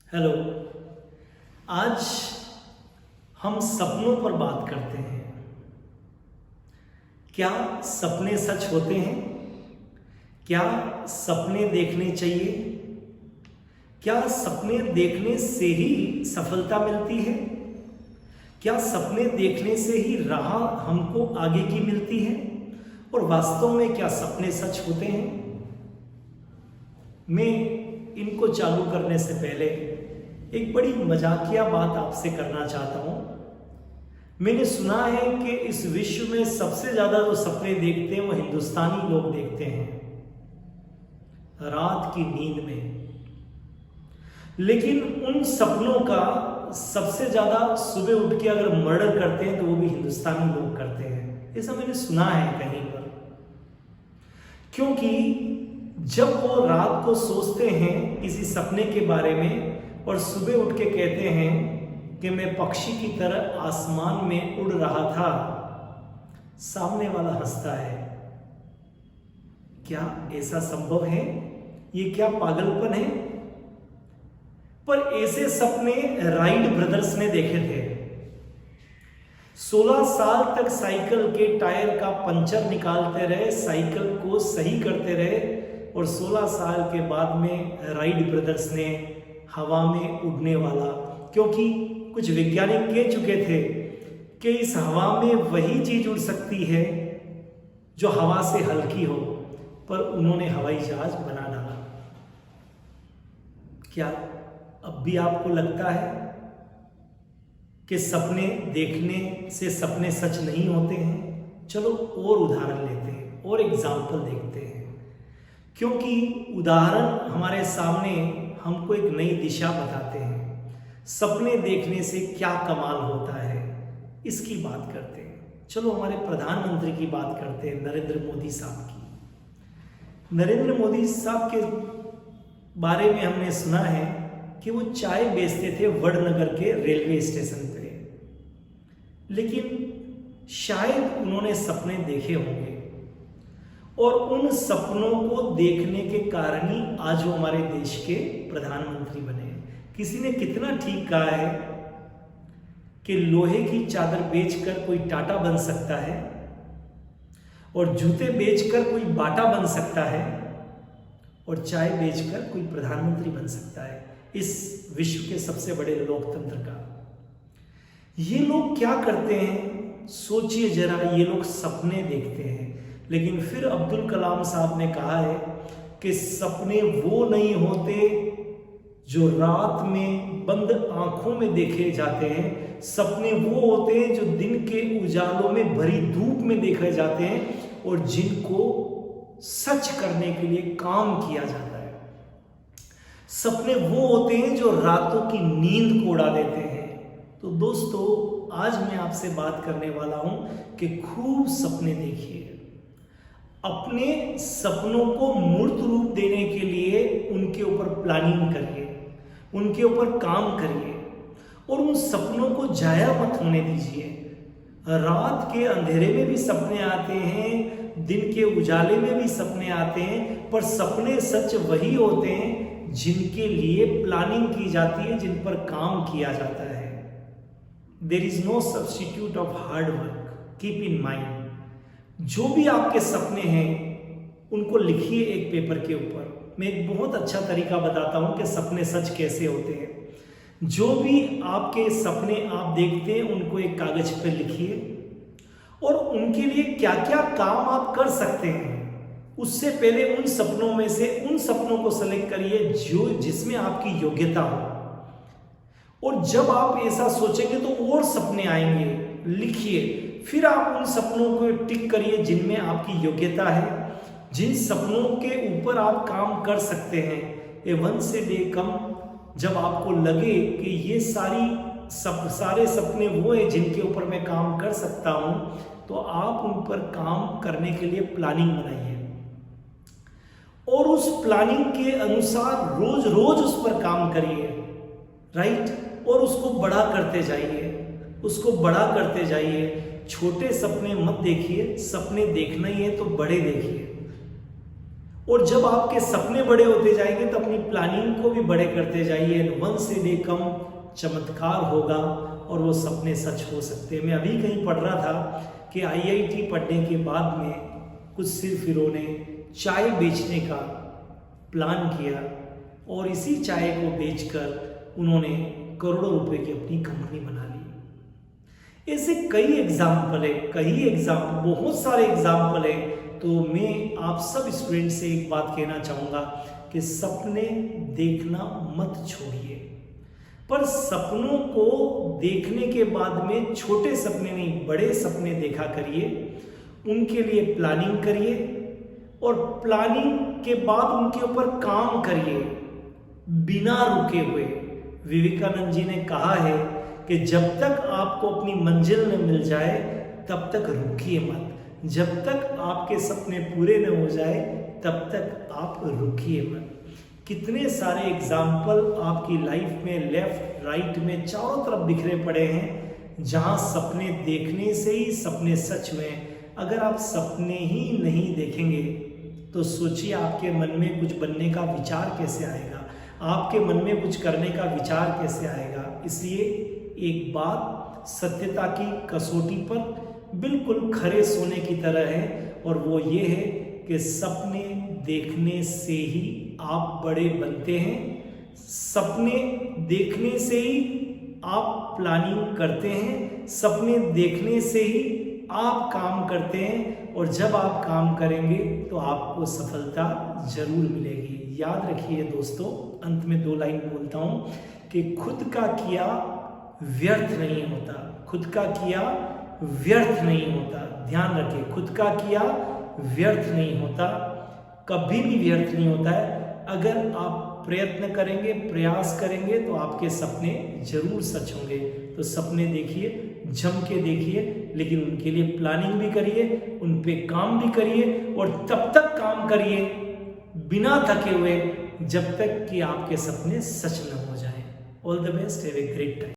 Hello. आज हम सपनों पर बात करते हैं। क्या सपने सच होते हैं? क्या सपने देखने चाहिए? क्या सपने देखने से ही सफलता मिलती है? क्या सपने देखने से ही राह हमको आगे की मिलती है? और वास्तव में क्या सपने सच होते हैं? मैं इनको चालू करने से पहले एक बड़ी मजाकिया बात आपसे करना चाहता हूं। मैंने सुना है कि इस विश्व में सबसे ज्यादा जो सपने देखते हैं वो हिंदुस्तानी लोग देखते हैं, रात की नींद में। लेकिन उन सपनों का सबसे ज्यादा सुबह उठ के अगर मर्डर करते हैं तो वो भी हिंदुस्तानी लोग करते हैं। ऐसा मैंने सुना है कहीं पर। क्योंकि जब वो रात को सोचते हैं किसी सपने के बारे में और सुबह उठ के कहते हैं कि मैं पक्षी की तरह आसमान में उड़ रहा था, सामने वाला हंसता है। क्या ऐसा संभव है? ये क्या पागलपन है? पर ऐसे सपने राइट ब्रदर्स ने देखे थे। 16 साल तक साइकिल के टायर का पंचर निकालते रहे, साइकिल को सही करते रहे, और 16 साल के बाद में राइट ब्रदर्स ने हवा में उड़ने वाला, क्योंकि कुछ वैज्ञानिक कह चुके थे कि इस हवा में वही चीज उड़ सकती है जो हवा से हल्की हो, पर उन्होंने हवाई जहाज बना डाला। क्या अब भी आपको लगता है कि सपने देखने से सपने सच नहीं होते हैं? चलो और उदाहरण लेते हैं और एग्जाम्पल देखते हैं, क्योंकि उदाहरण हमारे सामने हमको एक नई दिशा बताते हैं। सपने देखने से क्या कमाल होता है, इसकी बात करते हैं। चलो हमारे प्रधानमंत्री की बात करते हैं, नरेंद्र मोदी साहब की। नरेंद्र मोदी साहब के बारे में हमने सुना है कि वो चाय बेचते थे वडनगर के रेलवे स्टेशन पे। लेकिन शायद उन्होंने सपने देखे होंगे, और उन सपनों को देखने के कारण ही आज वो हमारे देश के प्रधानमंत्री बने। किसी ने कितना ठीक कहा है कि लोहे की चादर बेचकर कोई टाटा बन सकता है, और जूते बेचकर कोई बाटा बन सकता है, और चाय बेचकर कोई प्रधानमंत्री बन सकता है इस विश्व के सबसे बड़े लोकतंत्र का। ये लोग क्या करते हैं सोचिए जरा। ये लोग सपने देखते हैं, लेकिन फिर अब्दुल कलाम साहब ने कहा है कि सपने वो नहीं होते जो रात में बंद आंखों में देखे जाते हैं, सपने वो होते हैं जो दिन के उजालों में भरी धूप में देखे जाते हैं, और जिनको सच करने के लिए काम किया जाता है। सपने वो होते हैं जो रातों की नींद को उड़ा देते हैं। तो दोस्तों, आज मैं आपसे बात करने वाला हूं कि खूब सपने देखिए। अपने सपनों को मूर्त रूप देने के लिए उनके ऊपर प्लानिंग करिए, उनके ऊपर काम करिए, और उन सपनों को जाया मत होने दीजिए। रात के अंधेरे में भी सपने आते हैं, दिन के उजाले में भी सपने आते हैं, पर सपने सच वही होते हैं जिनके लिए प्लानिंग की जाती है, जिन पर काम किया जाता है। There is no substitute of hard work, keep in mind. जो भी आपके सपने हैं उनको लिखिए एक पेपर के ऊपर। मैं एक बहुत अच्छा तरीका बताता हूं कि सपने सच कैसे होते हैं। जो भी आपके सपने आप देखते हैं उनको एक कागज पर लिखिए, और उनके लिए क्या क्या काम आप कर सकते हैं। उससे पहले उन सपनों में से उन सपनों को सेलेक्ट करिए जो जिसमें आपकी योग्यता हो। और जब आप ऐसा सोचेंगे तो और सपने आएंगे, लिखिए। फिर आप उन सपनों को टिक करिए जिनमें आपकी योग्यता है, जिन सपनों के ऊपर आप काम कर सकते हैं। ए वन से डे कम, जब आपको लगे कि ये सारे सपने वो है जिनके ऊपर मैं काम कर सकता हूं, तो आप उन पर काम करने के लिए प्लानिंग बनाइए, और उस प्लानिंग के अनुसार रोज रोज उस पर काम करिए, राइट। और उसको बड़ा करते जाइए, उसको बड़ा करते जाइए। छोटे सपने मत देखिए, सपने देखना ही है तो बड़े देखिए। और जब आपके सपने बड़े होते जाएंगे तो अपनी प्लानिंग को भी बड़े करते जाइए। एंड वंस ए डे कम चमत्कार होगा और वो सपने सच हो सकते हैं। मैं अभी कहीं पढ़ रहा था कि IIT पढ़ने के बाद में कुछ सिरफिरों ने चाय बेचने का प्लान किया और इसी चाय को बेचकर उन्होंने करोड़ों रुपए की अपनी कंपनी बना ली। ऐसे कई एग्जाम्पल है, बहुत सारे एग्जाम्पल है। तो मैं आप सब स्टूडेंट से एक बात कहना चाहूँगा कि सपने देखना मत छोड़िए, पर सपनों को देखने के बाद में छोटे सपने नहीं बड़े सपने देखा करिए, उनके लिए प्लानिंग करिए और प्लानिंग के बाद उनके ऊपर काम करिए बिना रुके हुए। विवेकानंद जी ने कहा है कि जब तक आपको अपनी मंजिल न मिल जाए तब तक रुकिए मत, जब तक आपके सपने पूरे न हो जाए तब तक आप रुकिए मत। कितने सारे एग्जाम्पल आपकी लाइफ में लेफ्ट राइट में चारों तरफ बिखरे पड़े हैं जहां सपने देखने से ही सपने सच हुए। अगर आप सपने ही नहीं देखेंगे तो सोचिए आपके मन में कुछ बनने का विचार कैसे आएगा, आपके मन में कुछ करने का विचार कैसे आएगा। इसलिए एक बात सत्यता की कसौटी पर बिल्कुल खरे सोने की तरह है और वो ये है कि सपने देखने से ही आप बड़े बनते हैं, सपने देखने से ही आप प्लानिंग करते हैं, सपने देखने से ही आप काम करते हैं और जब आप काम करेंगे तो आपको सफलता जरूर मिलेगी। याद रखिए दोस्तों, अंत में 2 लाइन बोलता हूँ कि खुद का किया व्यर्थ नहीं होता, खुद का किया व्यर्थ नहीं होता। ध्यान रखिए, खुद का किया व्यर्थ नहीं होता, कभी भी व्यर्थ नहीं होता है। अगर आप प्रयत्न करेंगे, प्रयास करेंगे तो आपके सपने जरूर सच होंगे। तो सपने देखिए, जम के देखिए, लेकिन उनके लिए प्लानिंग भी करिए, उन पे काम भी करिए और तब तक काम करिए बिना थके हुए जब तक कि आपके सपने सच न हो जाए। All the best, have a great time.